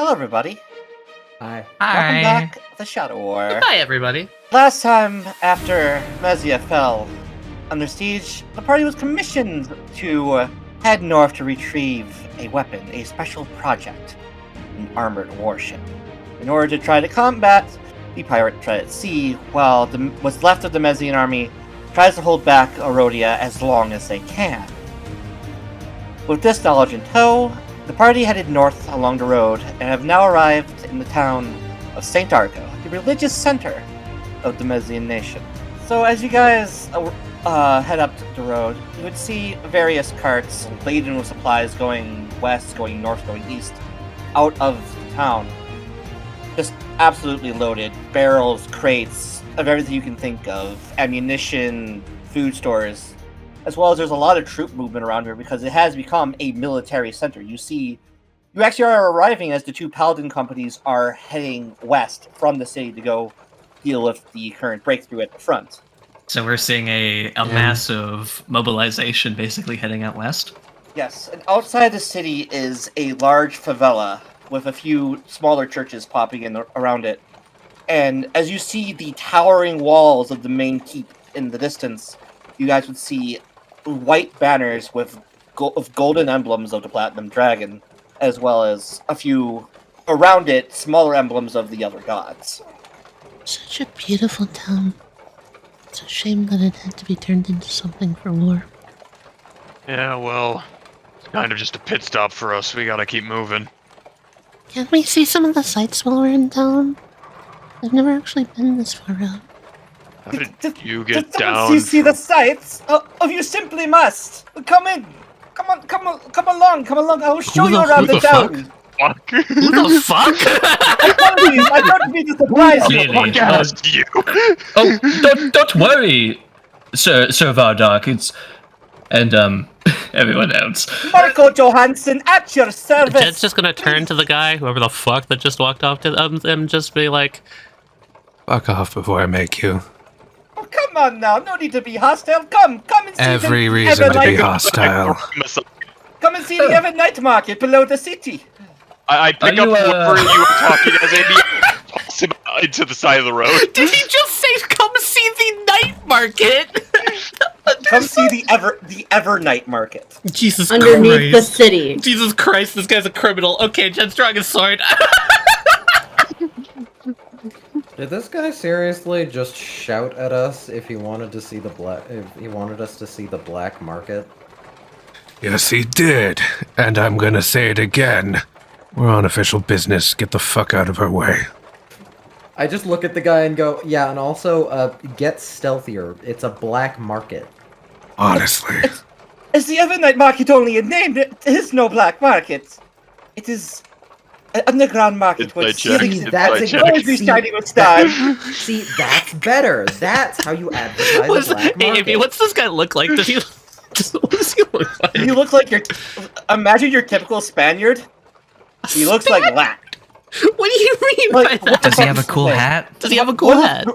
Hello, everybody. Hi. Welcome back to the Shadow War. Hi, everybody. Last time, after Mezia fell under siege, the party was commissioned to head north to retrieve a weapon, a special project, an armored warship, in order to try to combat the pirate threat at sea, while what's left of the Mezian army tries to hold back Arodia as long as they can. With this knowledge in tow, the party headed north along the road and have now arrived in the town of St. Argo, the religious center of the Mezian nation. So as you guys head up the road, you would see various carts laden with supplies going west, going north, going east, out of the town. Just absolutely loaded. Barrels, crates, of everything you can think of. Ammunition, food stores. As well as there's a lot of troop movement around here because it has become a military center. You actually are arriving as the two Paladin companies are heading west from the city to go deal with the current breakthrough at the front. So we're seeing a massive mobilization basically heading out west? Yes, and outside the city is a large favela with a few smaller churches popping in around it. And as you see the towering walls of the main keep in the distance, you guys would see white banners with golden emblems of the Platinum Dragon, as well as a few around it smaller emblems of the other gods. Such a beautiful town. It's a shame that it had to be turned into something for war. Yeah, well, it's kind of just a pit stop for us. We gotta keep moving. Can't we see some of the sights while we're in town? I've never actually been this far out. How did you get down? You see the sights? Oh, you simply must. Come in. Come along. I will show you around the town. Fuck? Who the fuck? I don't mean to surprise you. Clearly. Asked you. Oh, don't worry, Sir Vardark. And everyone else. Marco Johansson at your service. Jed's just gonna turn to the guy, whoever the fuck that just walked off to them, and just be like, "Fuck off before I make you." Oh, come on now, no need to be hostile. Come and see Every the reason to be hostile. Come and see the Evan Night Market below the city. I pick up whoever you were talking as a toss him into the side of the road. did he just say, come see the night market? Come see the Ever Night Market. Jesus underneath Christ. the city. Jesus Christ, this guy's a criminal. Okay, Jed's drawing his sword. Did this guy seriously just shout at us if he wanted to see the us to see the black market? Yes, he did. And I'm gonna say it again. We're on official business. Get the fuck out of our way. I just look at the guy and go, yeah, and also, get stealthier. It's a black market. Honestly. Is the Ever Night Market only a name? There is no black market. It is an underground market where That's always be shining with stars. See, that's better. That's how you advertise the black market. Amy, what's this guy look like? Does he... What does he look like? You look like imagine your typical Spaniard. He looks like that. What do you mean by that? Does he have a cool hat? Does he have a cool hat?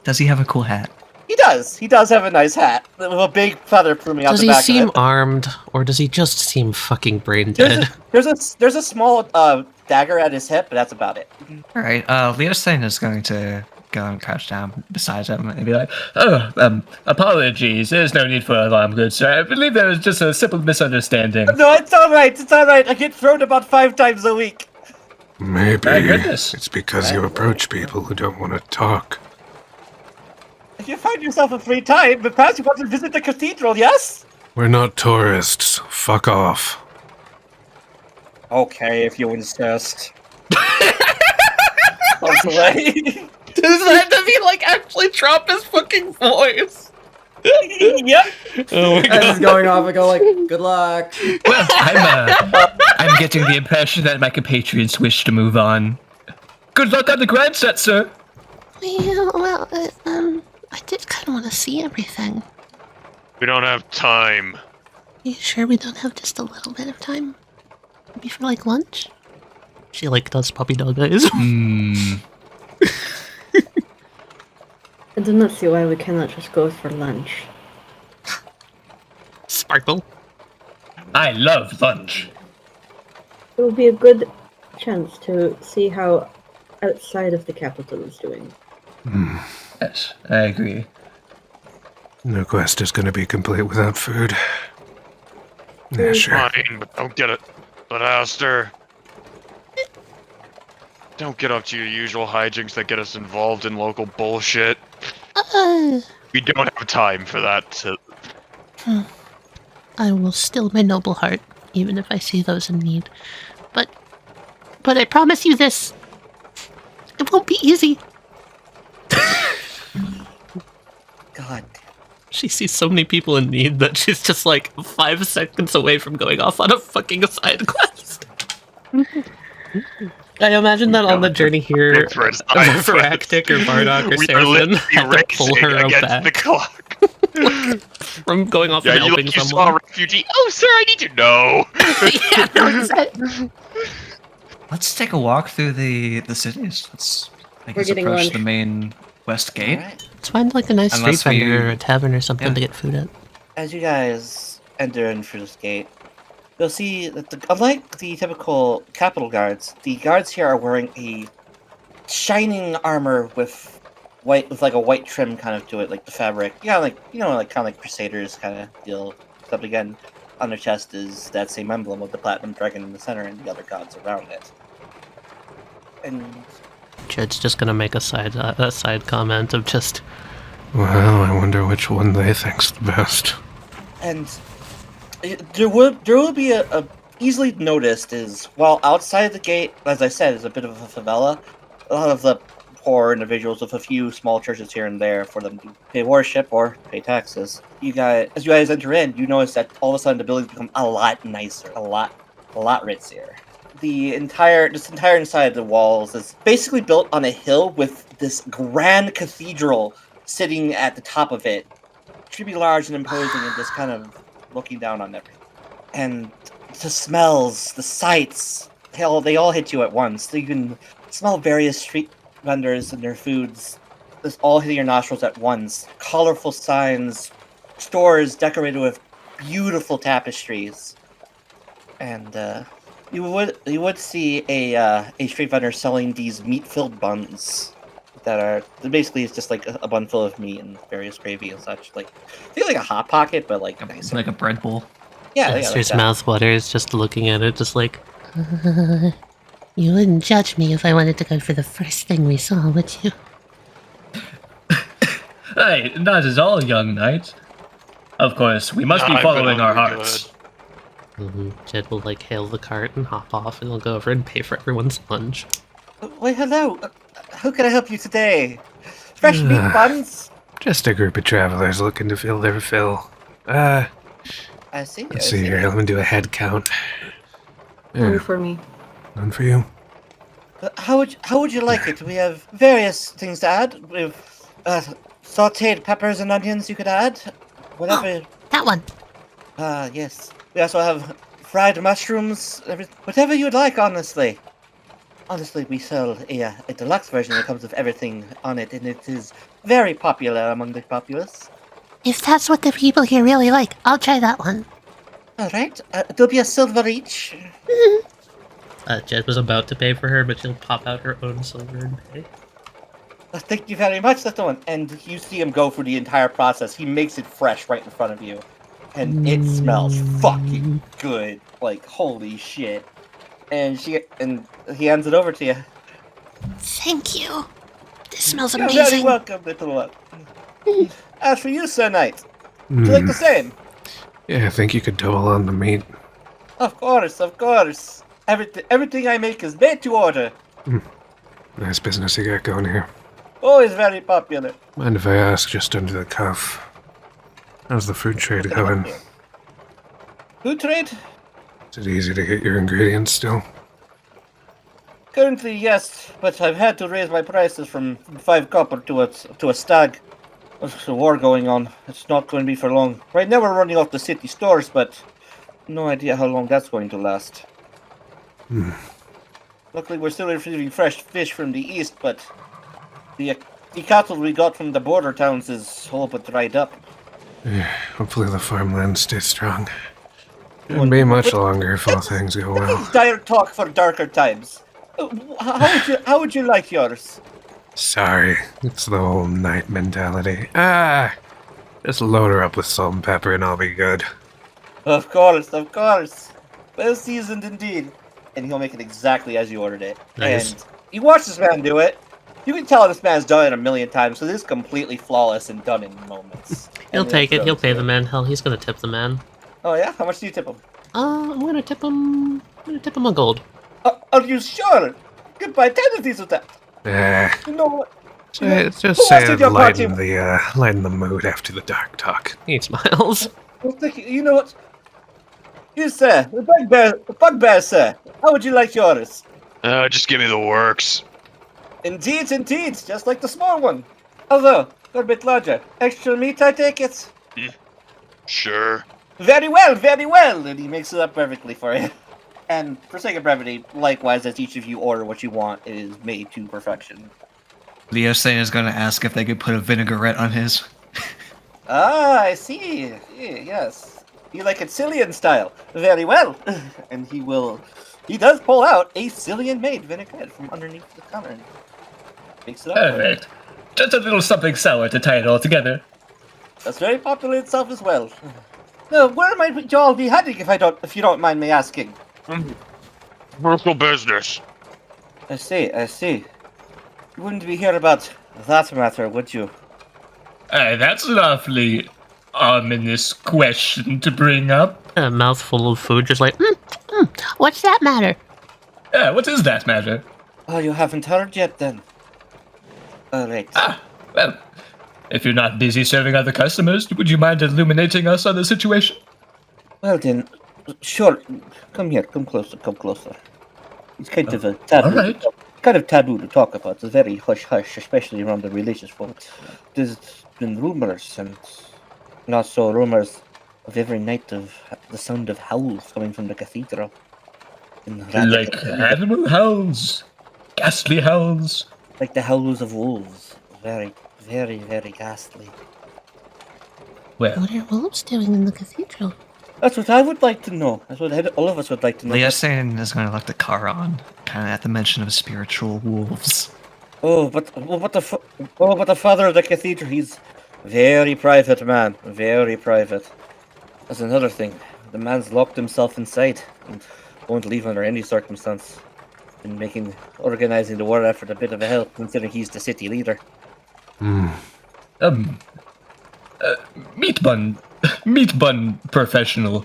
Does he have a cool hat? He does. He does have a nice hat with a big feather pluming out Does the he back seem of it. armed, or does he just seem fucking brain dead? There's a small dagger at his hip, but that's about it. Alright, Leosthane is going to go and crouch down beside him and be like, "Oh, apologies, there's no need for alarm, good sir. I believe there was just a simple misunderstanding." No, it's alright, I get thrown about 5 times a week. Maybe My goodness. it's because you approach people who don't want to talk. If you find yourself a free time, perhaps you want to visit the cathedral, yes? We're not tourists. Fuck off. Okay, if you insist. Away. Does he, like, actually drop his fucking voice? Yep. Oh my As it's going off, I go like, good luck. Well, I'm getting the impression that my compatriots wish to move on. Good luck on the grand set, sir. Well, I did kind of want to see everything. We don't have time. Are you sure we don't have just a little bit of time? Maybe for, like, lunch? She, like, does puppy dog eyes. I do not see why we cannot just go for lunch. Sparkle. I love lunch. It will be a good chance to see how outside of the capital is doing. Yes, I agree. No quest is going to be complete without food. Yeah, sure. Fine, but don't get it. But Aster, don't get up to your usual hijinks that get us involved in local bullshit. We don't have time for that. I will still my noble heart, even if I see those in need. But I promise you this. It won't be easy. God. She sees so many people in need that she's just like 5 seconds away from going off on a fucking side quest. I imagine that on the journey here, Viractik or Bardock or Seraphin had to pull her back the clock. from going off and helping you someone. saw a refugee. Oh, sir, I need to know. Yeah, no, it's it. Let's take a walk through the cities. Let's, I guess, getting approach lunch. the main west gate. Alright. Let's find like a nice Unless street vendor we- or a tavern or something Yeah. to get food at. As you guys enter in through this gate, you'll see that unlike the typical capital guards, the guards here are wearing a shining armor with like a white trim kind of to it, like the fabric. Yeah, like like kind of like Crusaders kind of deal. Except again, on their chest is that same emblem of the platinum dragon in the center and the other gods around it. And Jed's just gonna make a side comment of just, Well, I wonder which one they think's the best. And there will be a easily noticed is while outside the gate, as I said, is a bit of a favela. A lot of the poor individuals with a few small churches here and there for them to pay worship or pay taxes. As you guys enter in, you notice that all of a sudden the buildings become a lot nicer, a lot ritzier. This entire inside of the walls is basically built on a hill with this grand cathedral sitting at the top of it. It should be large and imposing and just kind of looking down on everything. And the smells, the sights, they all hit you at once. You can smell various street vendors and their foods. This all hitting your nostrils at once. Colorful signs, stores decorated with beautiful tapestries. And you would see a street vendor selling these meat-filled buns that are basically it's just like a bun full of meat and various gravy and such. Like I think like a hot pocket, but like It's nicer. like a bread bowl. Yeah, Aster's like that. mouth waters just looking at it, just like, You wouldn't judge me if I wanted to go for the first thing we saw, would you? Hey, not at all, young knight. Of course, we must be I've been following our hungry hearts. Jed will like hail the cart and hop off, and he'll go over and pay for everyone's lunch. Wait, hello. How can I help you today? Fresh meat buns. Just a group of travelers looking to fill their fill. I see. Let's see here. Let me do a head count. One Yeah, for me. none for you. How would you like it? We have various things to add. We have sautéed peppers and onions you could add. Whatever. That one. Yes. We also have fried mushrooms. Whatever you'd like, honestly. Honestly, we sell a deluxe version that comes with everything on it, and it is very popular among the populace. If that's what the people here really like, I'll try that one. All right. There'll be a silver each. Jed was about to pay for her, but she'll pop out her own silver and pay. Thank you very much, that's the one. And you see him go through the entire process. He makes it fresh right in front of you. And it smells fucking good. Like, holy shit. And he hands it over to you. Thank you. This smells You're very amazing. welcome, little one. As for you, Sir Knight, would you like the same? Yeah, I think you could double on the meat. Of course, of course. Everything I make is made to order. Nice business you got going here. Always very popular. Mind if I ask, just under the cuff, how's the food trade going? Food trade? Is it easy to get your ingredients still? Currently, yes, but I've had to raise my prices from 5 copper to a stag. There's a war going on. It's not going to be for long. Right now we're running off the city stores, but no idea how long that's going to last. Luckily, we're still receiving fresh fish from the east, but the cattle we got from the border towns is all but dried up. Hopefully the farmland stays strong. Shouldn't be much longer if all things go well. Dire talk for darker times. How would you like yours? Sorry, it's the whole night mentality. Just load her up with salt and pepper and I'll be good. Of course. Well seasoned indeed. And he'll make it exactly as you ordered it. Nice. And you watch this man do it. You can tell this man's done it a million times, so this is completely flawless and done in moments. He'll And take it. He'll pay throw the to man. Hell, he's gonna tip the man. Oh yeah? How much do you tip him? I'm gonna tip him. A gold. Are you sure? Goodbye, 10 of these with that. You know what? Just who say else did your lighten party- lighten the mood after the dark talk. He smiles. You know what? You, sir, the bugbear, sir. How would you like yours? Just give me the works. Indeed, just like the small one. Although, a bit larger. Extra meat, I take it? Sure. Very well, and he makes it up perfectly for you. And for sake of brevity, likewise, as each of you order what you want, it is made to perfection. Leosthane is going to ask if they could put a vinaigrette on his. Ah, I see. Yes. You like it Cillian style. Very well. And he does pull out a Cillian-made vinaigrette from underneath the counter. And makes it up. Perfect. Just a little something sour to tie it all together. That's very popular itself as well. Now, where might you all be heading if you don't mind me asking? Commercial business. I see. You wouldn't be here about that matter, would you? That's an awfully ominous question to bring up. A mouthful of food, just like, What's that matter? What does that matter? Oh, you haven't heard yet, then? Alright. Well, if you're not busy serving other customers, would you mind illuminating us on the situation? Well then, sure. Come here, come closer. It's kind of a taboo. Alright. Kind of taboo to talk about. It's very hush-hush, especially around the religious folk. There's been rumors, and not so rumors, of every night of the sound of howls coming from the cathedral. Like animal howls? Ghastly howls? Like the howls of wolves. Very, very, very ghastly. Well, What are wolves doing in the cathedral? That's what I would like to know. That's what all of us would like to know. Leosthane is going to look at Charon, kind of at the mention of spiritual wolves. But the father of the cathedral, he's very private man, very private. That's another thing. The man's locked himself inside and won't leave under any circumstance. And organizing the war effort a bit of a help, considering he's the city leader. Meat bun professional.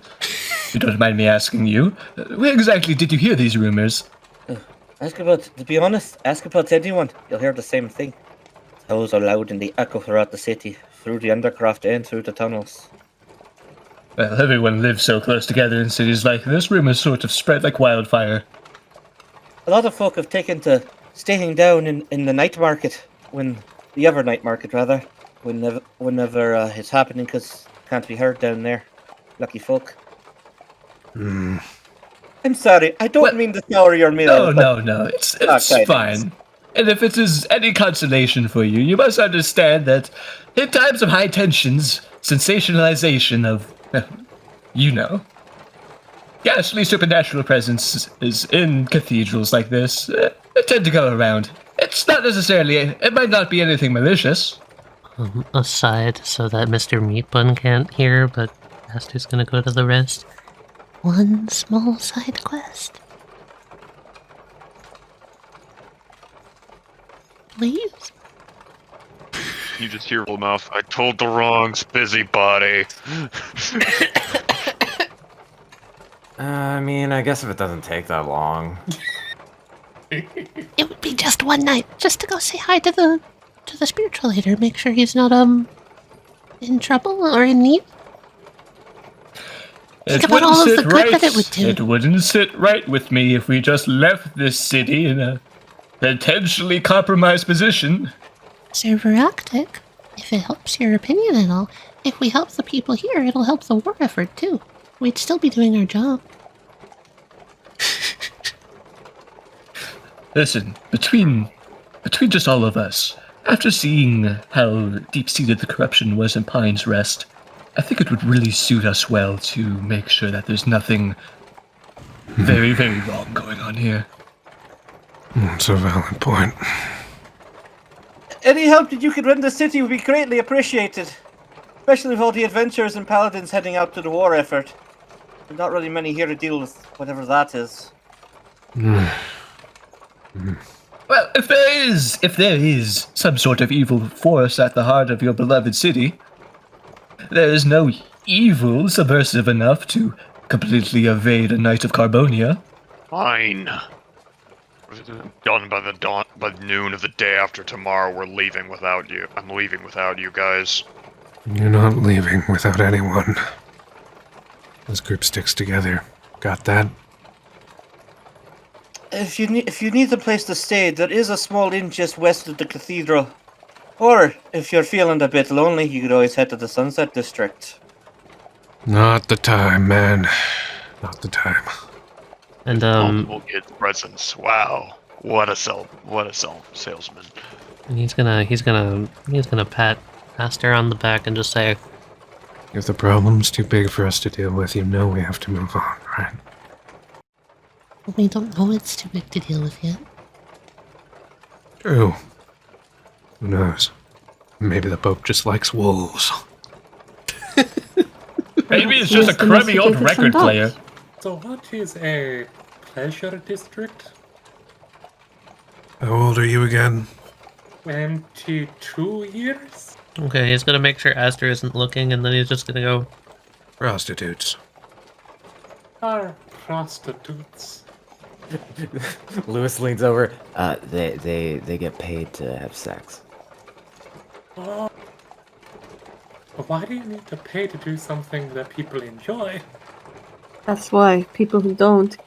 You don't mind me asking you, where exactly did you hear these rumors? To be honest, ask about anyone. You'll hear the same thing. Those are loud and they echo throughout the city, through the undercroft and through the tunnels. Well, everyone lives so close together in cities like this. Rumors sort of spread like wildfire. A lot of folk have taken to staying down in the night market, the other night market rather, whenever it's happening, because can't be heard down there. Lucky folk. I'm sorry, I don't mean to sour your meal. No, it's fine. And if it is any consolation for you, you must understand that in times of high tensions, sensationalization of, ghastly supernatural presence is in cathedrals like this. They tend to go around. It's not necessarily, it might not be anything malicious. aside so that Mr. Meat Bun can't hear, but Aster's gonna go to the rest. One small side quest. Please? You just hear full mouth. I told the wrongs, busybody. I mean, I guess if it doesn't take that long. It would be just one night, just to go say hi to the spiritual leader, make sure he's not in trouble or in need. Think about all of the good that it would do. It wouldn't sit right with me if we just left this city in a potentially compromised position. Sir Viractik, if it helps your opinion at all, if we help the people here, it'll help the war effort too. We'd still be doing our job. Listen, between just all of us, after seeing how deep-seated the corruption was in Pine's Rest, I think it would really suit us well to make sure that there's nothing very, very wrong going on here. That's a valid point. Any help that you could render the city would be greatly appreciated. Especially with all the adventurers and paladins heading out to the war effort. There's not really many here to deal with whatever that is. Well, if there is some sort of evil force at the heart of your beloved city, there is no evil subversive enough to completely evade a Knight of Carbonia. Fine. Done by noon of the day after tomorrow. We're leaving without you. I'm leaving without you guys. You're not leaving without anyone. This group sticks together. Got that? If you need a place to stay, there is a small inn just west of the cathedral. Or, if you're feeling a bit lonely, you could always head to the Sunset District. Not the time, man. Not the time. And Multiple kids presents. Wow. What a salesman. and he's gonna pat Aster on the back and just say, If the problem's too big for us to deal with, you know we have to move on, right? We don't know it's too big to deal with yet. True. Who knows? Maybe the Pope just likes wolves. Maybe it's just a crummy old record player. So what is a pleasure district? How old are you again? 22 years? okay, he's gonna make sure Aster isn't looking, and then he's just gonna go, Prostitutes. Are prostitutes. Lewis leans over. They get paid to have sex. Oh. But why do you need to pay to do something that people enjoy? That's why people who don't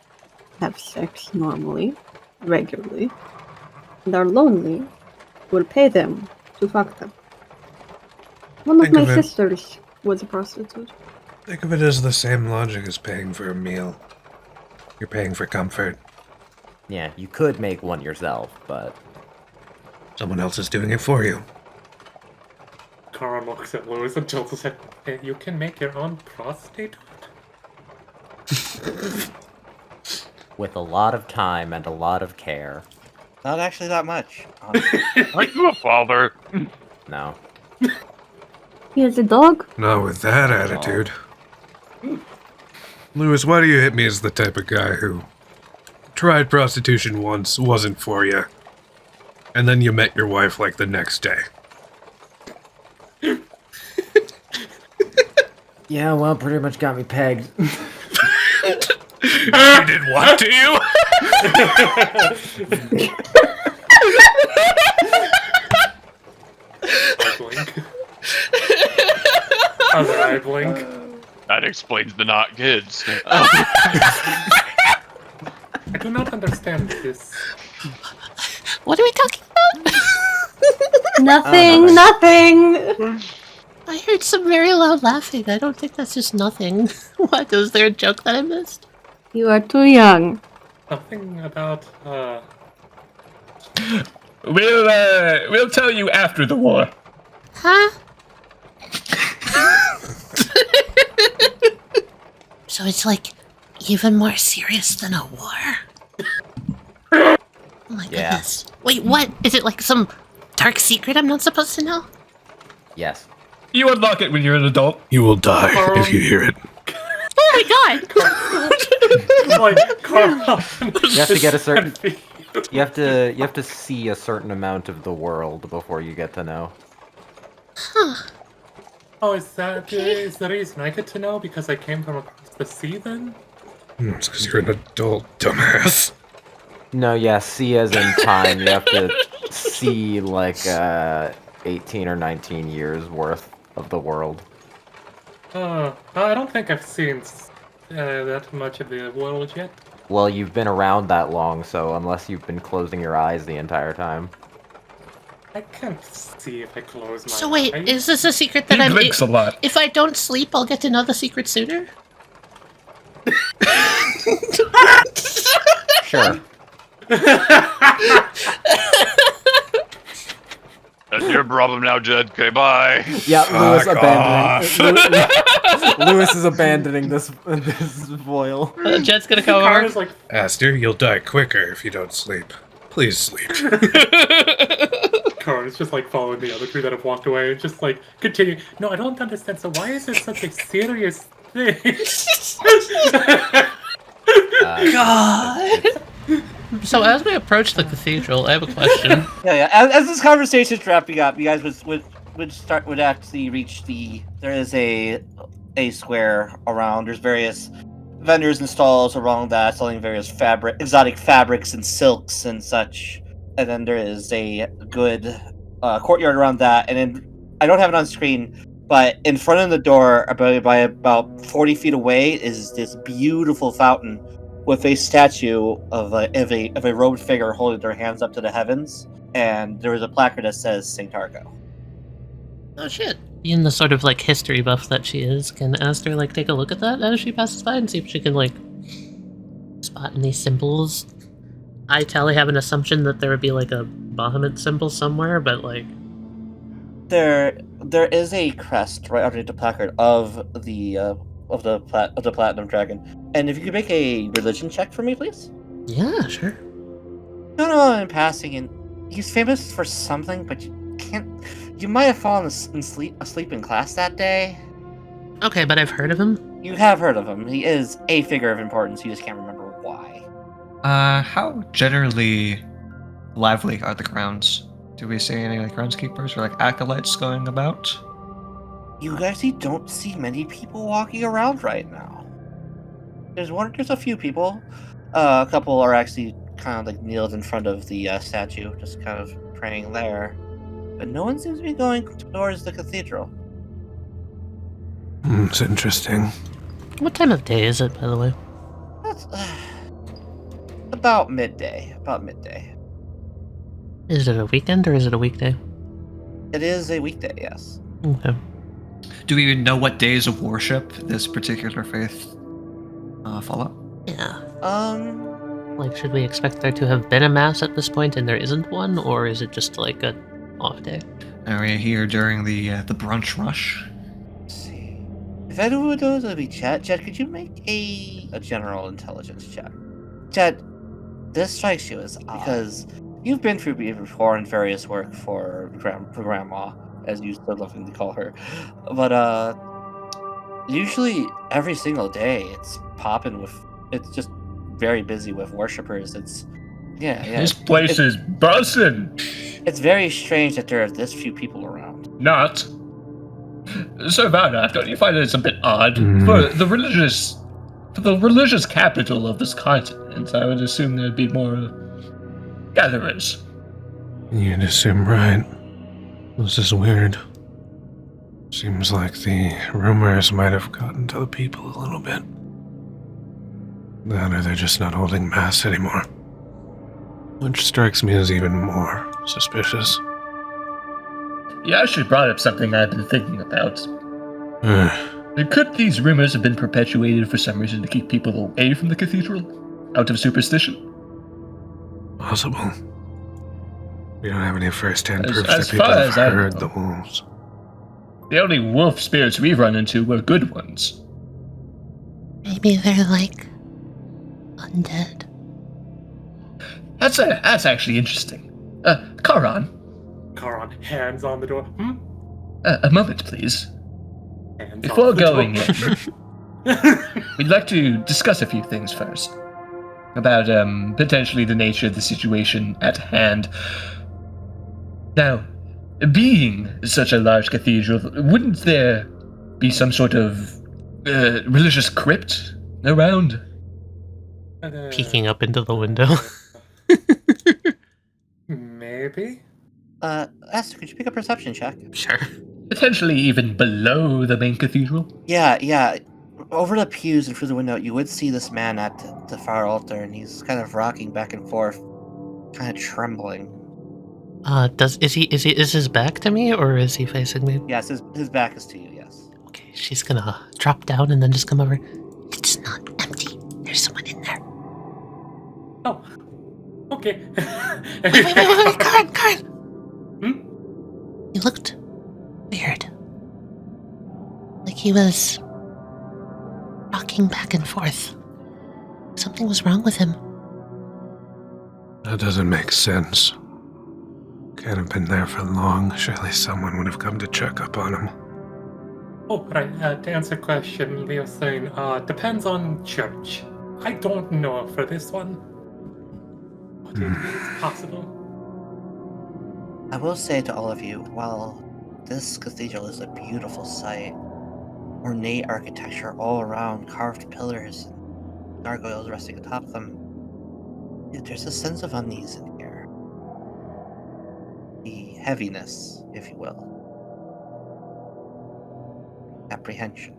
have sex normally, regularly, and are lonely, will pay them to fuck them. One of Think my of it. sisters was a prostitute. Think of it as the same logic as paying for a meal. You're paying for comfort. Yeah, you could make one yourself, but Someone else is doing it for you. Charon looks at Lewis and tilts his head. "Hey, you can make your own prostitute? with a lot of time and a lot of care. Not actually that much. honestly. Are you a father? No. He has a dog? Not with that attitude. Lewis, why do you hit me as the type of guy who tried prostitution once, wasn't for you, and then you met your wife like the next day? Yeah, well, pretty much got me pegged. You did what to you? I blink. Other eye blink. That explains the not kids. I do not understand this. What are we talking about? Nothing, nothing! I heard some very loud laughing. I don't think that's just nothing. What? Was there a joke that I missed? You are too young. Something about, We'll tell you after the war. Huh? So it's like even more serious than a war? Oh my Yeah. goodness. Wait, what? Is it like some dark secret I'm not supposed to know? Yes. You unlock it when you're an adult. You will die if you hear it. Oh my god! like, Charon. You have to get a certain. You have to see a certain amount of the world before you get to know. Oh, is the reason I get to know? Because I came from across the sea then? It's because you're an adult, dumbass. No, yeah, see as in time. You have to see like 18 or 19 years worth of the world. I don't think I've seen that much of the world yet. Well, you've been around that long, so unless you've been closing your eyes the entire time. I can't see if I close my So wait, eyes. is this a secret that He I'm... blinks a lot. If I don't sleep, I'll get to know the secret sooner? Sure. That's your problem now, Jed. Okay, bye. Yeah, Lewis Fuck abandoning. Lewis is abandoning this voil. Jet's gonna come Charon's over. like, Aster, you'll die quicker if you don't sleep. Please sleep. Charon is just like following the other two that have walked away and just like continue. No, I don't understand. So why is this such a serious thing? God. So as we approach the cathedral, I have a question. Yeah. As this conversation's wrapping up, you guys would actually reach there is a square around. There's various vendors and stalls around that selling various exotic fabrics and silks and such. And then there is a good courtyard around that. And then I don't have it on screen, but in front of the door, by about 40 feet away, is this beautiful fountain with a statue of a robed figure holding their hands up to the heavens. And there is a placard that says Saint Argo. Oh shit. Being the sort of like history buff that she is, can Aster like take a look at that as she passes by and see if she can like spot any symbols? I have an assumption that there would be like a Bahamut symbol somewhere, but like there is a crest right underneath the placard of the platinum dragon. And if you could make a religion check for me, please. yeah, sure. No, I'm passing, and he's famous for something, but you can't. You might have fallen asleep in class that day. Okay, but I've heard of him. You have heard of him. He is a figure of importance. You just can't remember why. How generally lively are the grounds? Do we see any like groundskeepers or like acolytes going about? You actually don't see many people walking around right now. There's a few people. A couple are actually kind of like kneeled in front of the statue, just kind of praying there. But no one seems to be going towards the cathedral. It's interesting. What time of day is it, by the way? That's about midday. Is it a weekend or is it a weekday? It is a weekday, yes. Okay. Do we even know what days of worship this particular faith follow? Yeah. Um, Should we expect there to have been a mass at this point and there isn't one, or is it just like a off day? Are we here during the brunch rush? let's see. If anyone knows, it'll be Chet. Chet, could you make a general intelligence check? Chet, this strikes you as odd because you've been through before in various work for Grandma, as you still loving to call her. But usually every single day it's popping with. It's just very busy with worshippers. Yeah. This place is bussin'. It's very strange that there are this few people around. Not. So, Varnak, don't you find it's a bit odd? For the religious capital of this continent, I would assume there'd be more gatherers. You'd assume right. This is weird. Seems like the rumors might have gotten to the people a little bit. That or they're just not holding mass anymore. Which strikes me as even more suspicious. You actually brought up something I've been thinking about. Could these rumors have been perpetuated for some reason to keep people away from the cathedral? Out of superstition? Possible. We don't have any first-hand proof as that people far have as I heard know. the wolves. The only wolf spirits we've run into were good ones. Maybe they're like undead. That's actually interesting. Charon, Charon, hands on the door. a moment, please. Hands Before on the going door. in, we'd like to discuss a few things first. About, potentially the nature of the situation at hand. Now, being such a large cathedral, wouldn't there be some sort of religious crypt around? Peeking up into the window. Maybe? Aster, could you pick a perception check? Sure. Potentially even below the main cathedral? Yeah. Over the pews and through the window, you would see this man at the far altar, and he's kind of rocking back and forth, kind of trembling. Is his back to me or is he facing me? Yes, his back is to you, yes. Okay, she's gonna drop down and then just come over. It's not empty. There's someone in there. Oh. Okay. Wait, Karen! Hmm? He looked weird. Like he was rocking back and forth. Something was wrong with him. That doesn't make sense. Can't have been there for long. Surely someone would have come to check up on him. Oh, right. To answer question, Leosthane, depends on church. I don't know for this one. But it is possible. I will say to all of you, while this cathedral is a beautiful sight, ornate architecture all around, carved pillars, and gargoyles resting atop them, there's a sense of unease in here. The heaviness, if you will. Apprehension.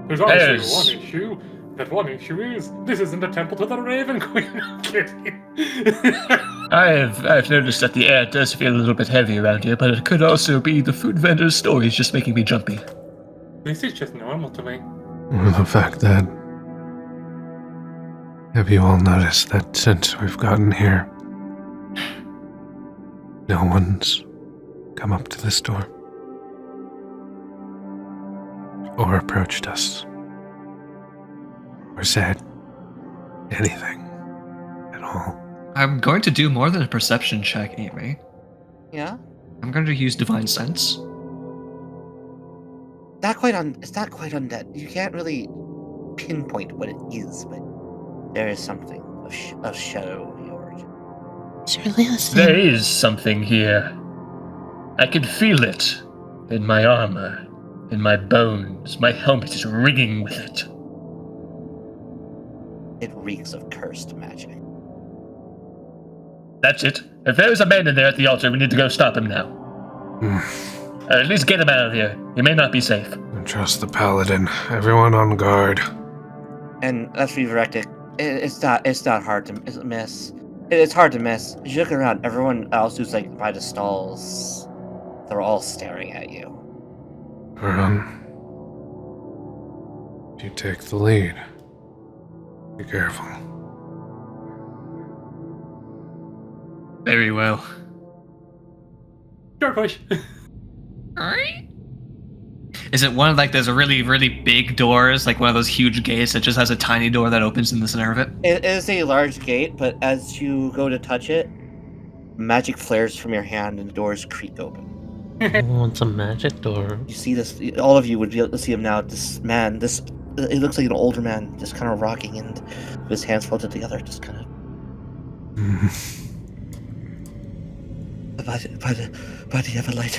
There's honestly one issue. That one issue is this isn't a temple to the Raven Queen. I'm kidding. I've noticed that the air does feel a little bit heavy around here, but it could also be the food vendor's stories just making me jumpy. This is just normal to me. Or the fact that... Have you all noticed that since we've gotten here, no one's come up to this door? Or approached us? Or said anything at all? I'm going to do more than a perception check, Amy. Yeah? I'm going to use Divine Sense. It's not quite undead. You can't really pinpoint what it is, but there is something of shadowy origin. There is something here. I can feel it in my armor, in my bones. My helmet is ringing with it. It reeks of cursed magic. That's it. If there's a man in there at the altar, we need to go stop him now. Or at least get him out of here. He may not be safe. Trust the paladin. Everyone on guard. And that's for Viractik. It's not hard to miss. It's hard to miss. As you look around, everyone else who's like by the stalls, they're all staring at you. You take the lead. Be careful. Very well. Door push. Is it one of like those really, really big doors, like one of those huge gates that just has a tiny door that opens in the center of it? It is a large gate, but as you go to touch it, magic flares from your hand and the doors creak open. Oh, it's a magic door. You see this, all of you would be able to see him now. This man, it looks like an older man, just kind of rocking and with his hands folded together, just kind of. By the Everlight,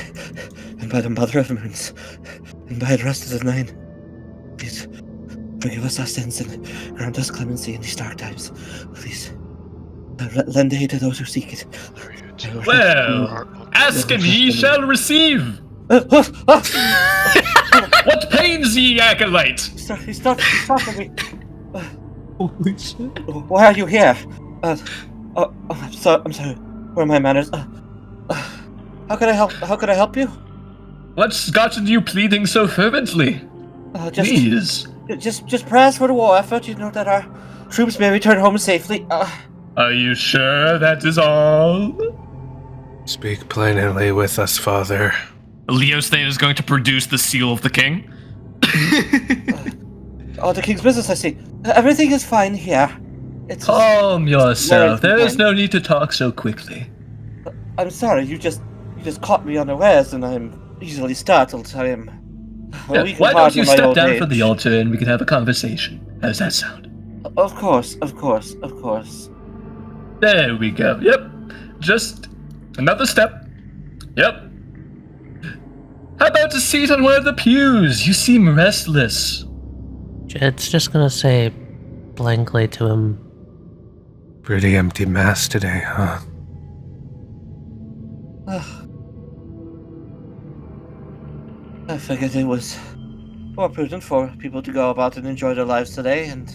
and by the Mother of Moons, and by the rest of the Nine, please forgive us our sins and grant us clemency in these dark times. Please, lend aid to those who seek it. Well, ask and ye shall receive. What pains ye, acolyte? He's stopping me. Holy shit! Why are you here? I'm sorry. Where are my manners? How could I help you? What's gotten you pleading so fervently? Please. Just prayers for the war effort. You know that our troops may return home safely. Are you sure that is all? Speak plainly with us, Father. Leosthane is going to produce the seal of the king. The king's business, I see. Everything is fine here. Calm yourself. There is no need to talk so quickly. I'm sorry. You just caught me unawares, and I'm easily startled. I am. Why don't you step down from the altar and we can have a conversation? How does that sound? Of course. There we go. Yep. Just another step. Yep. How about a seat on one of the pews? You seem restless. Jed's just gonna say blankly to him. Pretty empty mass today, huh? I figured it was more prudent for people to go about and enjoy their lives today, and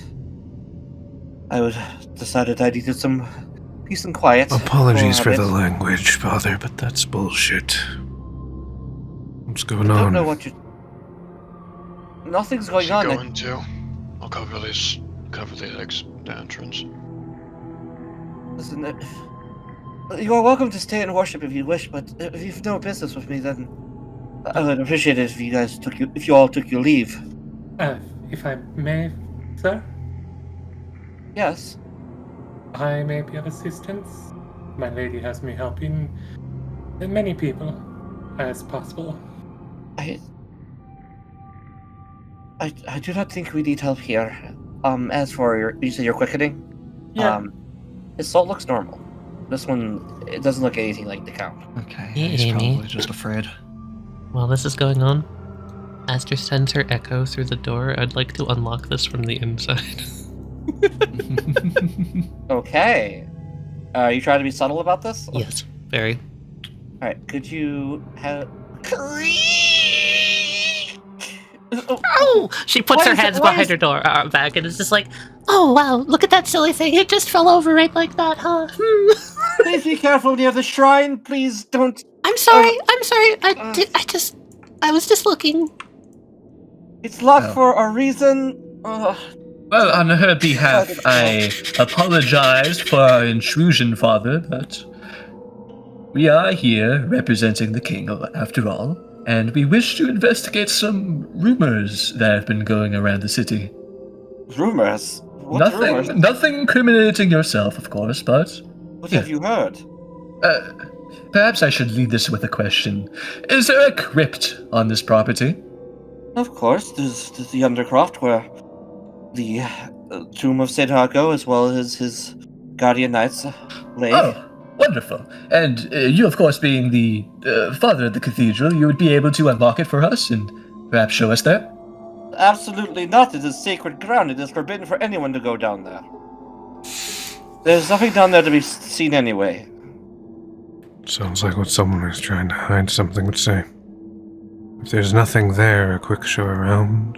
I decided I needed some peace and quiet. Apologies for the language, Father, but that's bullshit. What's going on? I don't know what Nothing's going on. Going to. I'll cover the entrance. Listen, you are welcome to stay and worship if you wish, but if you've no business with me, then I would appreciate it if you all took your leave. If I may, sir? Yes. I may be of assistance. My lady has me helping as many people as possible. I do not think we need help here. As for you said you're quickening? Yeah. His soul looks normal. This one, it doesn't look anything like the count. Okay, Hey, he's Amy. probably just afraid. While this is going on, Aster sends her echo through the door. I'd like to unlock this from the inside. Okay. You trying to be subtle about this? Yes, very. Alright, could you have... Oh! She puts Why her is it- hands why behind is- her door back and is just like, oh wow, look at that silly thing. It just fell over right like that, huh? Please be careful near the shrine. Please don't... I'm sorry. I was just looking. It's locked Oh. for a reason. Well, on her behalf, I apologize for our intrusion, Father, but we are here representing the king, after all, and we wish to investigate some rumors that have been going around the city. Rumors? What rumors? Nothing incriminating yourself, of course, but What have you heard? perhaps I should lead this with a question. Is there a crypt on this property? Of course, there's the Undercroft where the tomb of St. Argo as well as his guardian knights lay. Oh, wonderful. And you, of course, being the father of the cathedral, you would be able to unlock it for us and perhaps show us there? Absolutely not. It is sacred ground. It is forbidden for anyone to go down there. There's nothing down there to be seen anyway. Sounds like what someone who's trying to hide something would say. If there's nothing there, a quick show around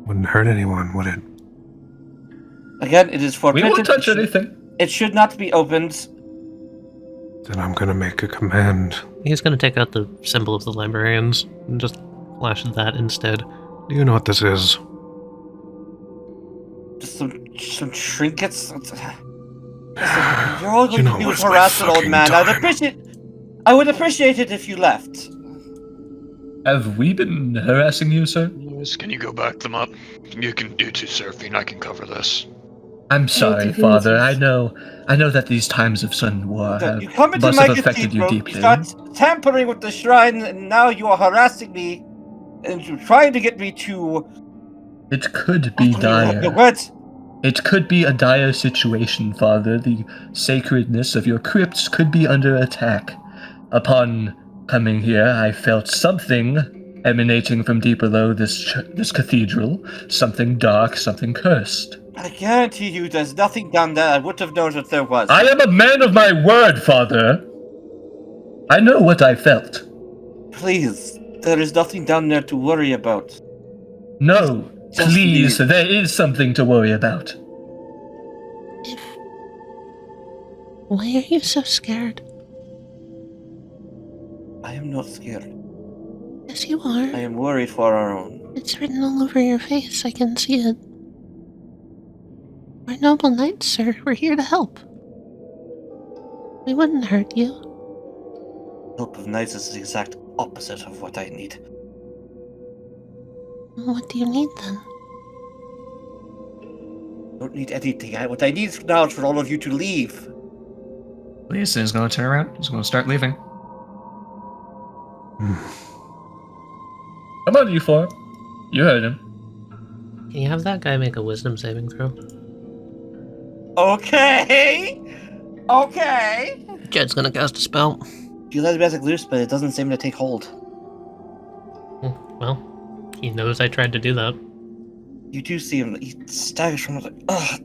wouldn't hurt anyone, would it? Again, it is We forbidden. won't touch anything. It should not be opened. Then I'm gonna make a command. He's gonna take out the symbol of the librarians and just flash that instead. Do you know what this is? Just some trinkets. Listen, you're all going You know to do what's is my harass an old fucking man. time. I would appreciate it if you left. Have we been harassing you, sir? Yes, can you go back them up? You too, Seraphin. I can cover this. I'm sorry, Jesus. Father. I know that these times of sudden war have You come into must my have affected you cathedral, deeply. you start tampering with the shrine, and now you are harassing me, and you're trying to get me to... It could be Your dire. words. It could be a dire situation, Father. The sacredness of your crypts could be under attack. Upon coming here, I felt something emanating from deep below this cathedral. Something dark, something cursed. I guarantee you there's nothing down there. I would have known if there was. I am a man of my word, Father. I know what I felt. Please, there is nothing down there to worry about. No, Just please, leave. there is something to worry about. Why are you so scared? I am not scared. Yes, you are. I am worried for our own. It's written all over your face. I can see it. We're noble knights, sir. We're here to help. We wouldn't hurt you. Help of knights is the exact opposite of what I need. What do you need then? Don't need anything. What I need now is for all of you to leave. Leosthane going to turn around. He's going to start leaving. Come on, you four. You heard him. Can you have that guy make a wisdom saving throw? Okay. Okay. Jed's gonna cast a spell. You let the magic loose, but it doesn't seem to take hold. Well, he knows I tried to do that. You do see him. He staggers from it like, ugh.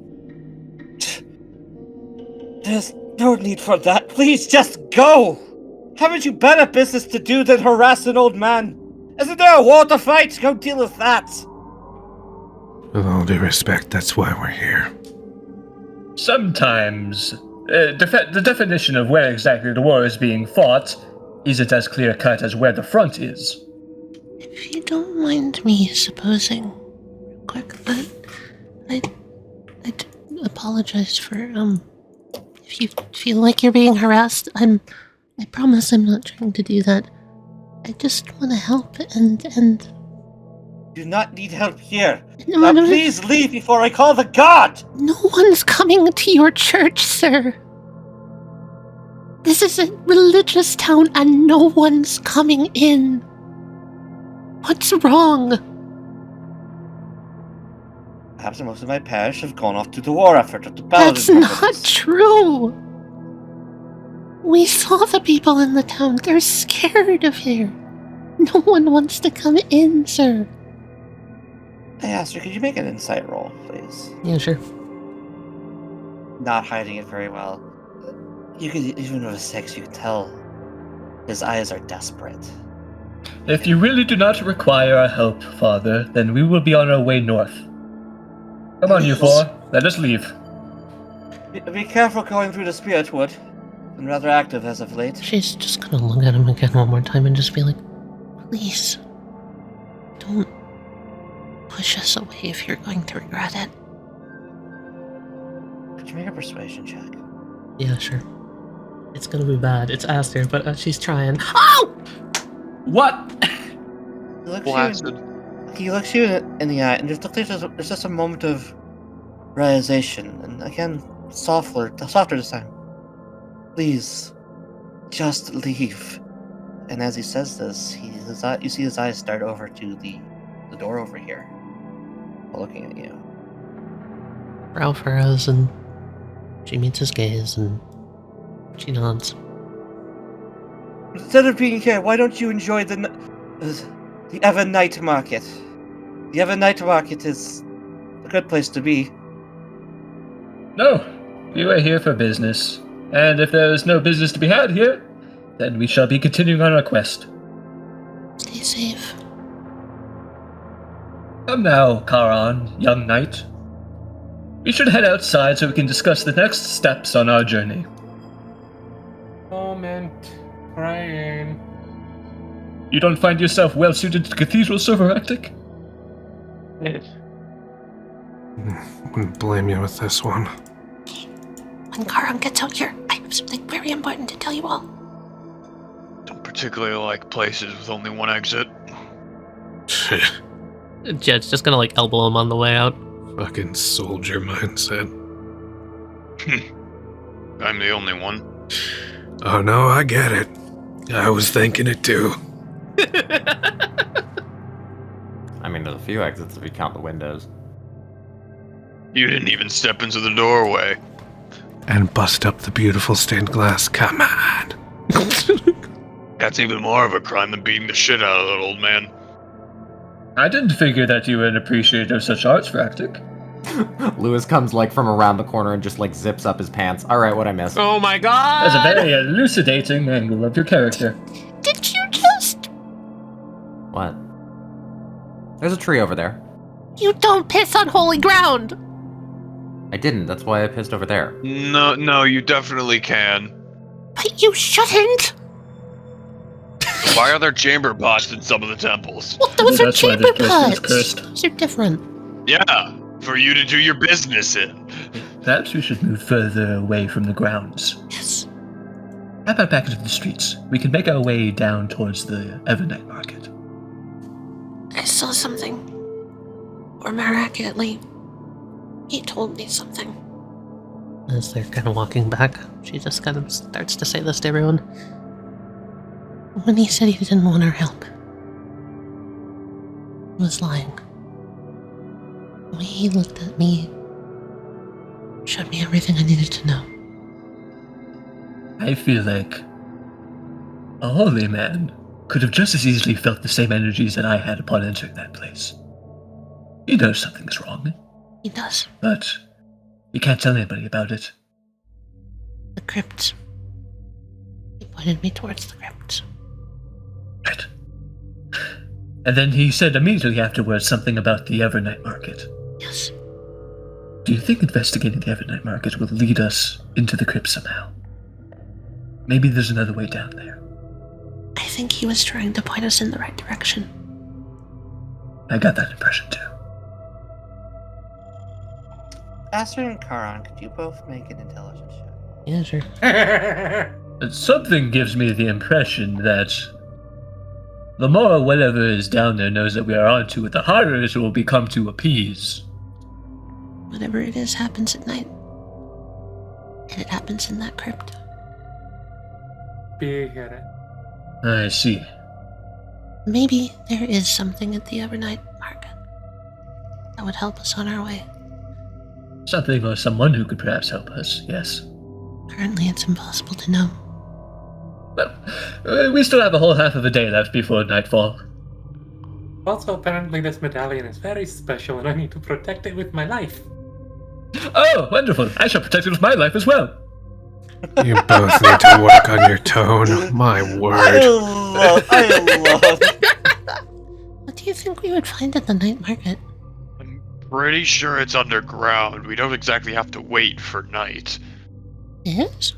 There's no need for that. Please just go. Haven't you better business to do than harass an old man? Isn't there a war to fight? Go deal with that. With all due respect, that's why we're here. Sometimes, the definition of where exactly the war is being fought isn't as clear-cut as where the front is. If you don't mind me supposing, real quick, that I apologize for, if you feel like you're being harassed, I promise I'm not trying to do that. I just want to help, and Do not need help here. No, Now no, please leave before I call the god! no one's coming to your church, sir. This is a religious town and no one's coming in. What's wrong? Perhaps most of my parish have gone off to the war effort of the paladin. That's not companies. true. We saw the people in the town. They're scared of here. No one wants to come in, sir. Hey, Aster, could you make an insight roll, please? Yeah, sure. Not hiding it very well. You could, even with a 6, you can tell his eyes are desperate. If you really do not require our help, Father, then we will be on our way north. Come on, you four. Let us leave. Be careful going through the spirit wood. Been rather active as of late. She's just gonna look at him again one more time and just be like, please, don't push us away if you're going to regret it. Could you make a persuasion check? Yeah, sure. It's gonna be bad. It's Aster, but she's trying. Oh! What? He looks you in the eye, and there's just a moment of realization, and again, softer this time. Please, just leave. And as he says this, you see his eyes start over to the door over here, while looking at you. Brow furrows, and she meets his gaze, and she nods. Instead of being here, why don't you enjoy the Evan Night Market? The Evan Night Market is a good place to be. No, we are here for business. And if there is no business to be had here, then we shall be continuing on our quest. Stay safe. Come now, Charon, young knight. We should head outside so we can discuss the next steps on our journey. Moment. Crying. You don't find yourself well suited to Cathedral, Sir Viractik? Wouldn't blame you with this one. When Charon gets out here, I have something very important to tell you all. Don't particularly like places with only one exit. Jed's just gonna like elbow him on the way out. Fucking soldier mindset. I'm the only one. Oh no, I get it. I was thinking it too. I mean, there's a few exits if you count the windows. You didn't even step into the doorway. And bust up the beautiful stained glass. Come on. That's even more of a crime than beating the shit out of that old man. I didn't figure that you were an appreciator of such arts, Viractik. Lewis comes like from around the corner and just like zips up his pants. All right, what I missed? Oh my god! That's a very elucidating angle of your character. Did you just... What? There's a tree over there. You don't piss on holy ground! I didn't. That's why I pissed over there. No, you definitely can. But you shouldn't! Why are there chamber pots in some of the temples? Well, those are That's why chamber this place is pots! cursed. Those are different. Yeah, for you to do your business in. Perhaps we should move further away from the grounds. Yes. How about back into the streets? We can make our way down towards the Evernight Market. I saw something. Or miraculously, he told me something. As they're kind of walking back, she just kind of starts to say this to everyone. When he said he didn't want our help, he was lying. The way he looked at me showed me everything I needed to know. I feel like a holy man could have just as easily felt the same energies that I had upon entering that place. He knows something's wrong, He does. but he can't tell anybody about it. The crypt. He pointed me towards the crypt. Right. And then he said immediately afterwards something about the Evernight Market. Yes. Do you think investigating the Evernight Market will lead us into the crypt somehow? Maybe there's another way down there. I think he was trying to point us in the right direction. I got that impression too. Aster and Charon, could you both make an intelligence check? Yeah, sure. Something gives me the impression that the more whatever is down there knows that we are onto it, the harder it will become to appease. Whatever it is happens at night. And it happens in that crypt. Be here. I see. Maybe there is something at the overnight market that would help us on our way. Something or someone who could perhaps help us, yes. Currently, it's impossible to know. Well, we still have a whole half of a day left before nightfall. Also, apparently this medallion is very special and I need to protect it with my life. Oh, wonderful. I shall protect it with my life as well. You both need to work on your tone. My word. I love. What do you think we would find at the night market? I'm pretty sure it's underground. We don't exactly have to wait for night. Yes?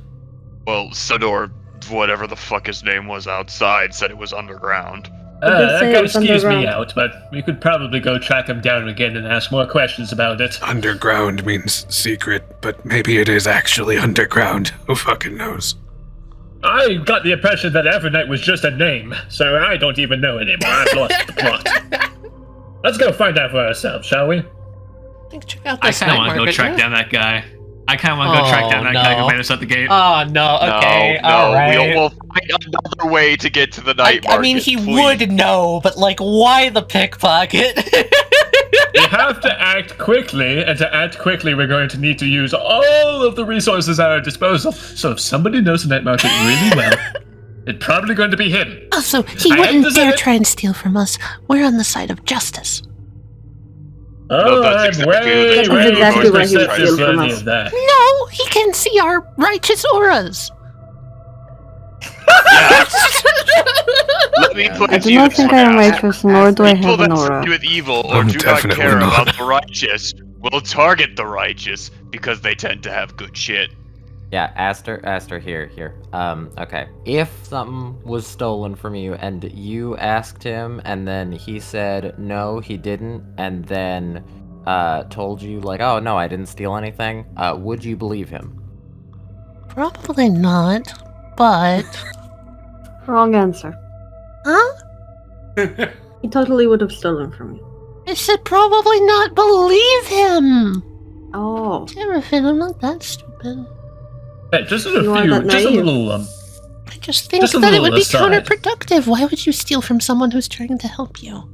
Well, Sador, whatever the fuck his name was outside, said it was underground. That say guy it was skews me underground. out, but we could probably go track him down again and ask more questions about it. Underground means secret, but maybe it is actually underground. Who fucking knows? I got the impression that Evernight was just a name, so I don't even know anymore. I've lost the plot. Let's go find out for ourselves, shall we? Check out I this kind of night want to go market, track yeah? down that guy. I kind of want to go track down that guy who no. made us at the gate. Oh, no, okay, no, alright. we'll find another way to get to the night I mean, market, he please. would know, but, like, why the pickpocket? We have to act quickly, and to act quickly, we're going to need to use all of the resources at our disposal. So if somebody knows the night market really well, it's probably going to be him. Also, he I have wouldn't to say dare it- try and steal from us. We're on the side of justice. Oh, that's I'm exactly way, what way That's exactly too why he would perceptive steal for from any us. of that. No, he can see our righteous auras. Let me put I it to do you not this think way, I am Aster. righteous, nor do I People have an that aura. side with evil or I'm do not definitely care not. about the righteous will target the righteous because they tend to have good shit. Yeah, Aster, here. Okay. If something was stolen from you and you asked him and then he said, no, he didn't, and then told you, like, oh, no, I didn't steal anything, would you believe him? Probably not, but... Wrong answer. Huh? He totally would have stolen from you. I said probably not believe him. Oh. Seraphin, I'm not that stupid. Hey, just a You are few, that just a naive. little, I just think Just a that it little would be aside. counterproductive. Why would you steal from someone who's trying to help you?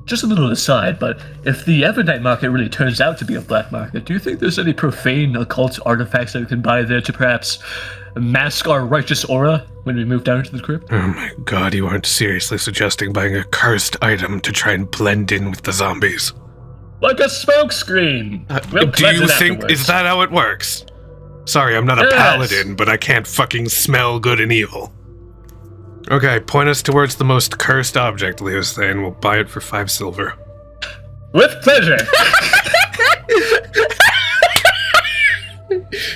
just a little aside, but if the Evernight market really turns out to be a black market, do you think there's any profane occult artifacts that we can buy there to perhaps mask our righteous aura when we move down into the crypt? Oh my god, you aren't seriously suggesting buying a cursed item to try and blend in with the zombies? Like a smoke screen. We'll Do cleanse you it think, afterwards. is that how it works? Sorry, I'm not a Yes. paladin, but I can't fucking smell good and evil. Okay, point us towards the most cursed object, Leosthane. We'll buy it for 5 silver. With pleasure.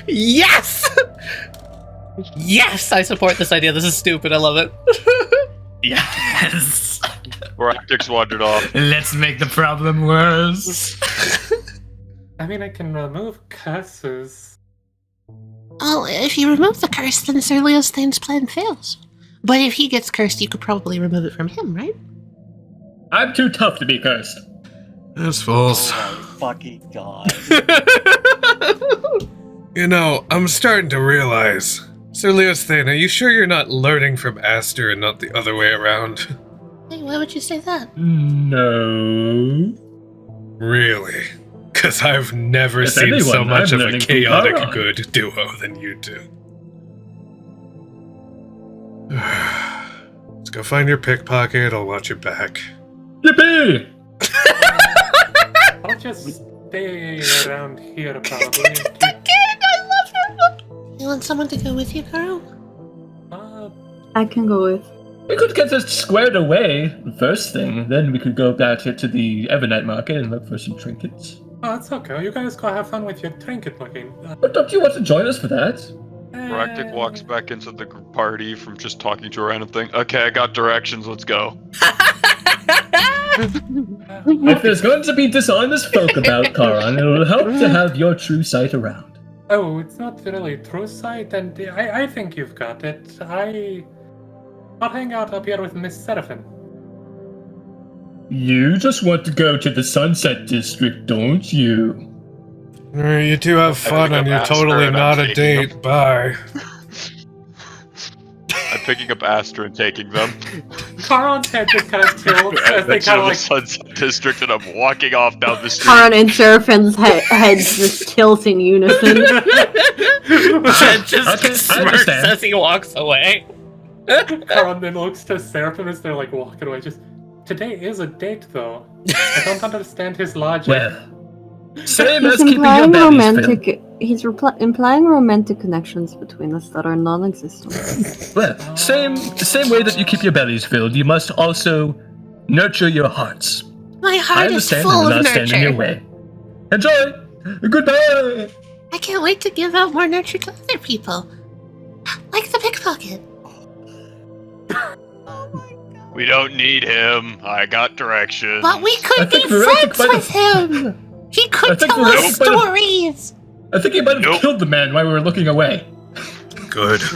Yes! Yes, I support this idea. This is stupid. I love it. Yes! Viractik's wandered off. Let's make the problem worse. I mean, I can remove curses. Oh, if you remove the curse, then Sir Leosthane's plan fails. But if he gets cursed, you could probably remove it from him, right? I'm too tough to be cursed. That's false. Oh my fucking god. You know, I'm starting to realize. Sir Leosthane, are you sure you're not learning from Aster and not the other way around? Hey, why would you say that? No. Really? Because I've never If seen so anyone, much I'm of a learning from chaotic Charon. good duo than you two. Let's go find your pickpocket, I'll watch your back. Yippee! I'll just stay around here, probably. You want someone to go with you, Carl? I can go with. We could get this squared away, the first thing, then we could go back to the Evernight market and look for some trinkets. Oh, it's okay. You guys go have fun with your trinket looking. But don't you want to join us for that? Viractik walks back into the party from just talking to a random thing. Okay, I got directions, let's go. If there's going to be dishonest folk about Charon, it will help to have your true sight around. Oh, it's not really true sight, and I think you've got it. I'll hang out up here with Miss Seraphin. You just want to go to the Sunset District, don't you? Alright, you two have fun, and you're totally not a date. Bye. I'm picking up Aster and taking them. Charon's head just kind of tilts as they to kind of the like... Sunset District, and I'm walking off down the street. Charon and Seraphin's heads just tilt in unison. Ted just smirks understand. as he walks away. Charon then looks to Seraphin as they're like walking away. Just, today is a date though. I don't understand his logic. Well, same He's as keeping your implying bellies filled. implying romantic connections between us that are non-existent. Well, same way that you keep your bellies filled, you must also nurture your hearts. My I heart is understand full and will of not stand in your nurture. way. Enjoy! Goodbye! I can't wait to give out more nurture to other people. Like the pickpocket. We don't need him. I got directions. But we I could be think Viractik friends might with have- him. He I could think tell us Viractik might have- stories. I think you might have Nope. killed the man while we were looking away. Good. We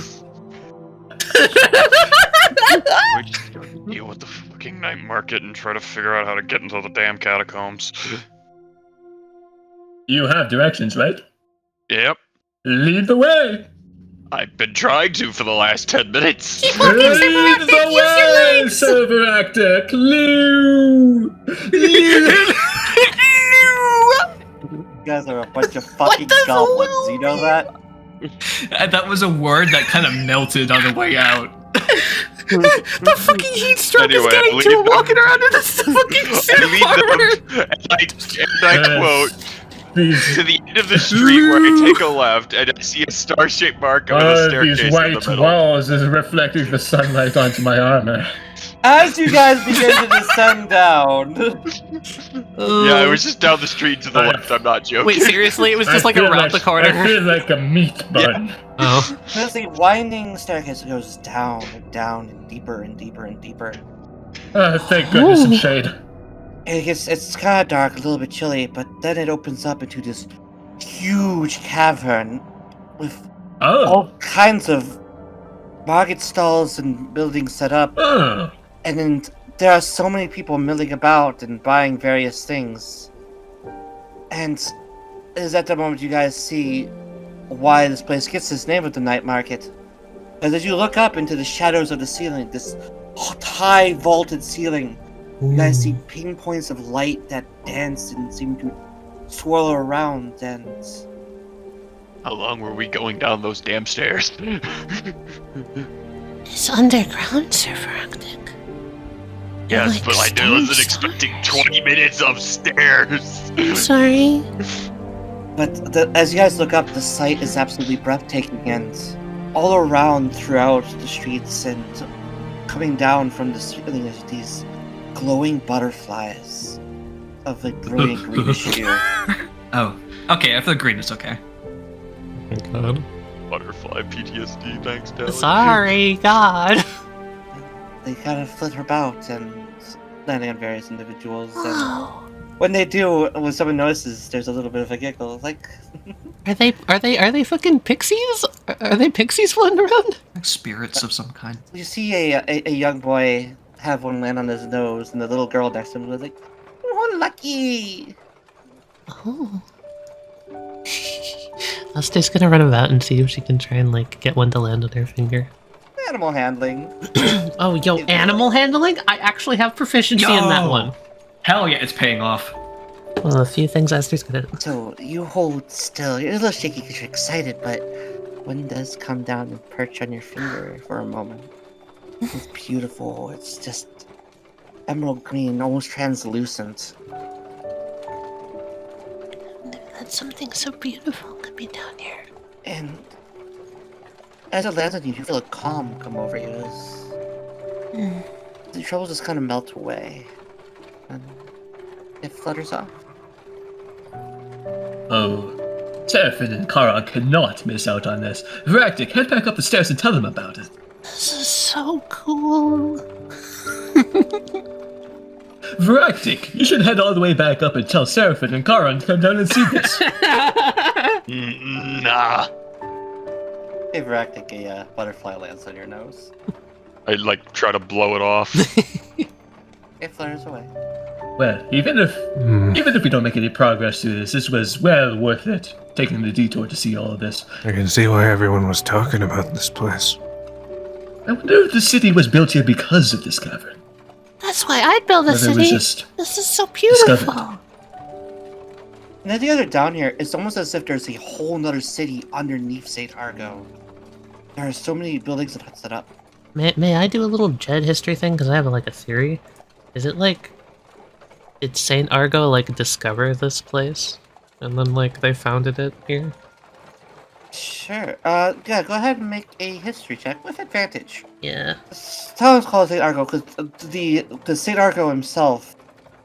just gotta deal with the fucking night market and try to figure out how to get into the damn catacombs. You have directions, right? Yep. Lead the way! I've been trying to for the last 10 minutes. Keep walking, Lead Viractik. the Use your way, legs. Viractik! You guys are a bunch of fucking does goblins, Lou you know that? That was a word that kind of melted on the way out. The fucking heat stroke Anyway, is getting leave to him them. walking around in this fucking suit I of lead armor. them, and I quote, These, to the end of the street where I take a left, and I see a star-shaped mark on a staircase these in white the middle. walls is reflecting the sunlight onto my armor. As you guys begin to descend down, Yeah, it was just down the street to the left, I'm not joking. Wait, seriously? It was just I like feel around the I corner. feel like a meat bun. Oh. there's a winding staircase that goes down and down and deeper and deeper and deeper. Thank goodness some shade. It's kind of dark, a little bit chilly, but then it opens up into this huge cavern with Oh. all kinds of market stalls and buildings set up. Oh. And then there are so many people milling about and buying various things. And it is at that moment you guys see why this place gets its name of the night market. Because as you look up into the shadows of the ceiling, this high vaulted ceiling, you guys see pinpoints of light that dance and seem to swirl around, and How long were we going down those damn stairs? It's underground, Sir Viractik. Yes, Like but I wasn't stone expecting stars. 20 minutes of stairs. Sorry. but as you guys look up, the sight is absolutely breathtaking, and all around throughout the streets and coming down from the ceiling is these glowing butterflies of a brilliant greenish hue. Oh, okay. I feel green is okay. God. Butterfly PTSD, thanks, Dad. Sorry, God. They kind of flitter about and landing on various individuals, and Oh. when they do, when someone notices, there's a little bit of a giggle, like, Are they fucking pixies? Are they pixies floating around? Like spirits of some kind. you see a young boy have one land on his nose, and the little girl next to him was like, "Oh, lucky!" Oh. Aster's gonna run about and see if she can try and like get one to land on her finger. Animal handling. Oh, yo, animal handling? I actually have proficiency in that Yo! one. Hell yeah, it's paying off. Well, a few things Aster's good at. So you hold still. You're a little shaky because you're excited, but one does come down and perch on your finger for a moment. It's beautiful. It's just emerald green, almost translucent. That something so beautiful could be down here. And as it lands on you, you feel a calm come over you as the troubles just kind of melt away. And it flutters off. Oh. Seraphin and Charon cannot miss out on this. Viractik, head back up the stairs and tell them about it. This is so cool. Viractik, you should head all the way back up and tell Seraphin and Charon to come down and see this. Nah. Hey, Viractik, a butterfly lands on your nose. I like try to blow it off. It flares away. Well, even if we don't make any progress through this was well worth it, taking the detour to see all of this. I can see why everyone was talking about this place. I wonder if the city was built here because of this cavern. That's why I'd build a Whether it was city. just This is so beautiful. discovered. And the idea they're down here, it's almost as if there's a whole nother city underneath St. Argo. There are so many buildings and huts set up. May I do a little Jed history thing? Because I have like a theory. Is it like... Did St. Argo like discover this place? And then like they founded it here? Sure. Yeah, go ahead and make a history check with advantage. Yeah. Tell us called St. Argo because the St. Argo himself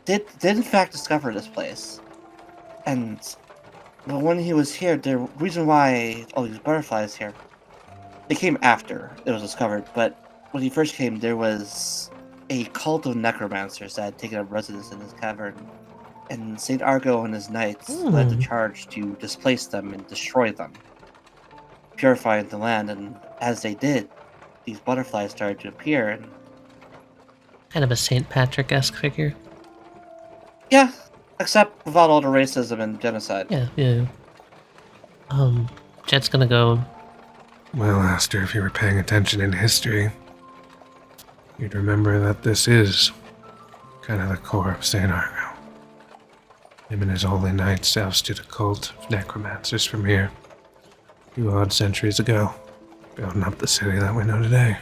did in fact discover this place. And but when he was here, the reason why all these butterflies here, they came after it was discovered. But when he first came, there was a cult of necromancers that had taken up residence in this cavern, and St. Argo and his knights led the charge to displace them and destroy them, purifying the land. And as they did, these butterflies started to appear. And Kind of a St. Patrick-esque figure. yeah, except without all the racism and genocide. Yeah. Jed's gonna go... Well, Aster, if you were paying attention in history, you'd remember that this is kind of the core of St. Argo. Him and his holy knights ousted a cult of necromancers from here a few odd centuries ago, building up the city that we know today.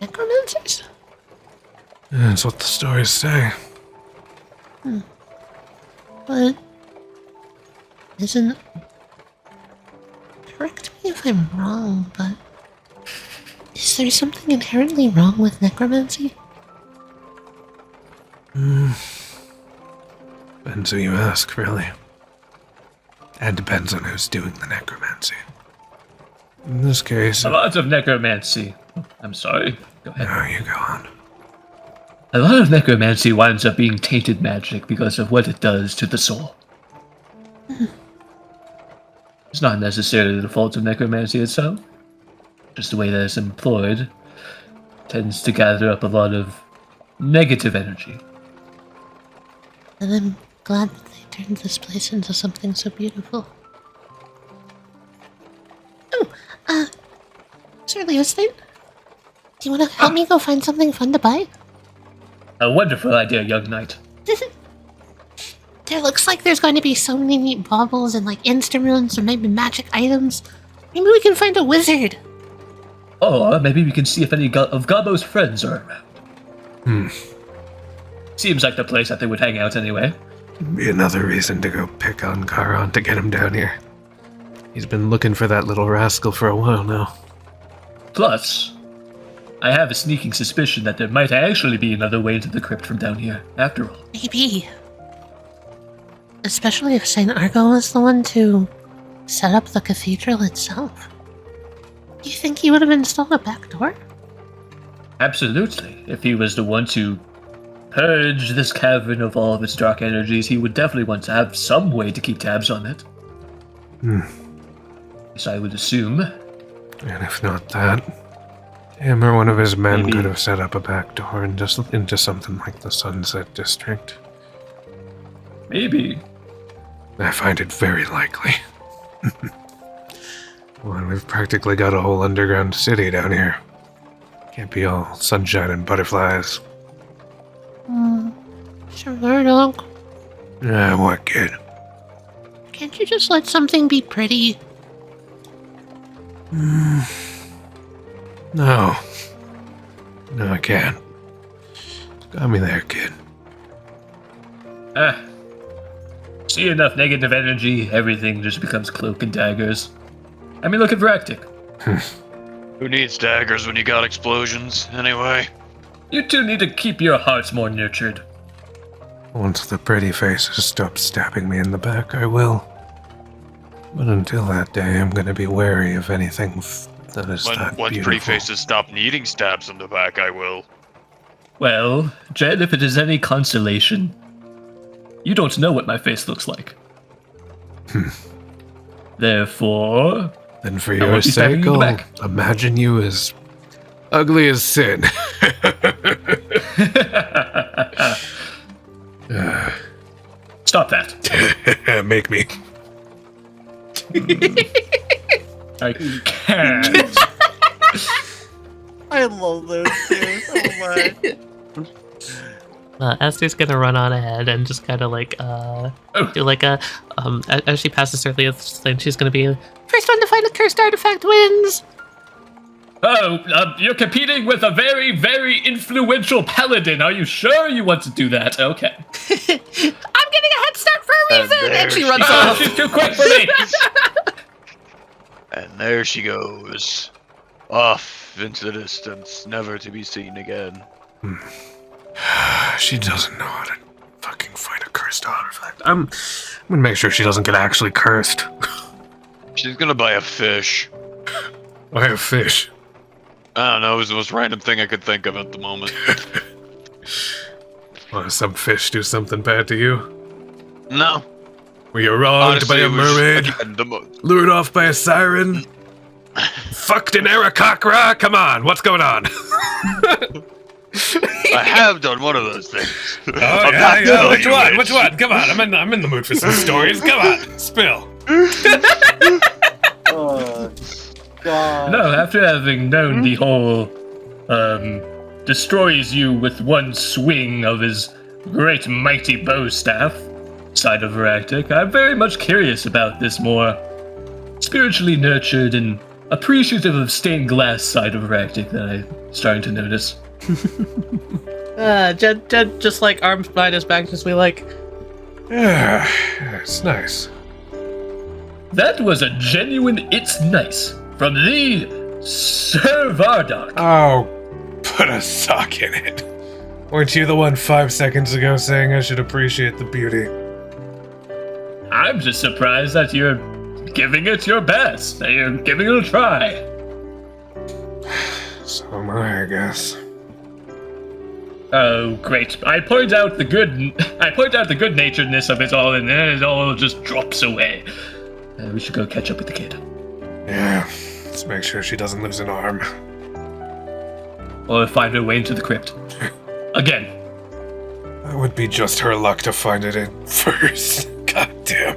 Necromancers? That's what the stories say. But isn't... Correct me if I'm wrong, but is there something inherently wrong with necromancy? Depends who you ask, really. And depends on who's doing the necromancy. In this case... A lot of necromancy. I'm sorry. Go ahead. No, you go on. A lot of necromancy winds up being tainted magic because of what it does to the soul. It's not necessarily the fault of necromancy itself. Just the way that it's employed tends to gather up a lot of negative energy. And I'm glad that they turned this place into something so beautiful. Oh, Sir Leosthane? Do you want to help me go find something fun to buy? A wonderful idea, young knight. There looks like there's going to be so many neat baubles and like instruments and maybe magic items. Maybe we can find a wizard. Or maybe we can see if any of Gobbo's friends are around. Seems like the place that they would hang out anyway. Be another reason to go pick on Charon to get him down here. He's been looking for that little rascal for a while now. Plus, I have a sneaking suspicion that there might actually be another way into the crypt from down here, after all. Maybe. Especially if St. Argo was the one to set up the cathedral itself. Do you think he would have installed a back door? Absolutely. If he was the one to purge this cavern of all of its dark energies, he would definitely want to have some way to keep tabs on it. Yes, I would assume. And if not that, him or one of his men Maybe. could have set up a back door into something like the Sunset District. Maybe. I find it very likely. Well, we've practically got a whole underground city down here. Can't be all sunshine and butterflies. Sure, dog. What kid? Can't you just let something be pretty? No. No, I can't. Got me there, kid. See enough negative energy, everything just becomes cloak and daggers. I mean, look at Viractik. Who needs daggers when you got explosions, anyway? You two need to keep your hearts more nurtured. Once the pretty faces stop stabbing me in the back, I will. But until that day, I'm gonna be wary of anything that is that When beautiful. pretty faces stop needing stabs in the back, I will. Well, Jed, if it is any consolation, you don't know what my face looks like. Therefore, Then for I your won't be stabbing sake, you in the I'll back. imagine you as ugly as sin. Ugly as sin. Stop that. Make me. I can't. I love those two so much. Aster's gonna run on ahead and just kind of like do like a as she passes her Leosthane, she's gonna be first one to find a cursed artifact wins. Oh, you're competing with a very, very influential paladin. Are you sure you want to do that? Okay. I'm getting a head start for a reason, and she runs Oh, off. she's too quick for me. And there she goes. Off into the distance, never to be seen again. She doesn't know how to fucking find a cursed artifact. I'm gonna make sure she doesn't get actually cursed. She's gonna buy a fish. Why a fish? I don't know, it was the most random thing I could think of at the moment. Well, does some fish do something bad to you? No. Were you wronged by Honestly, a it was, mermaid? again, Lured off by a siren? Fucked an Arakakra? Come on, what's going on? I have done one of those things. Oh, yeah. Which one? Come on, I'm in the mood for some stories. Come on, spill. Oh, God. No, after having known the whole, destroys you with one swing of his great mighty bow staff side of Viractik, I'm very much curious about this more spiritually nurtured and appreciative of stained glass side of Viractik that I'm starting to notice. Jed just like arms behind his back, just be like, Yeah, it's nice. That was a genuine "it's nice" from the Sir Vardock. Oh, put a sock in it. Weren't you the one 5 seconds ago saying I should appreciate the beauty? I'm just surprised that you're giving it your best, that you're giving it a try. So am I guess. Oh, great! I point out the good naturedness of it all, and then it all just drops away. We should go catch up with the kid, Yeah, let's make sure she doesn't lose an arm. or find her way into the crypt again. That would be just her luck to find it in first. God damn.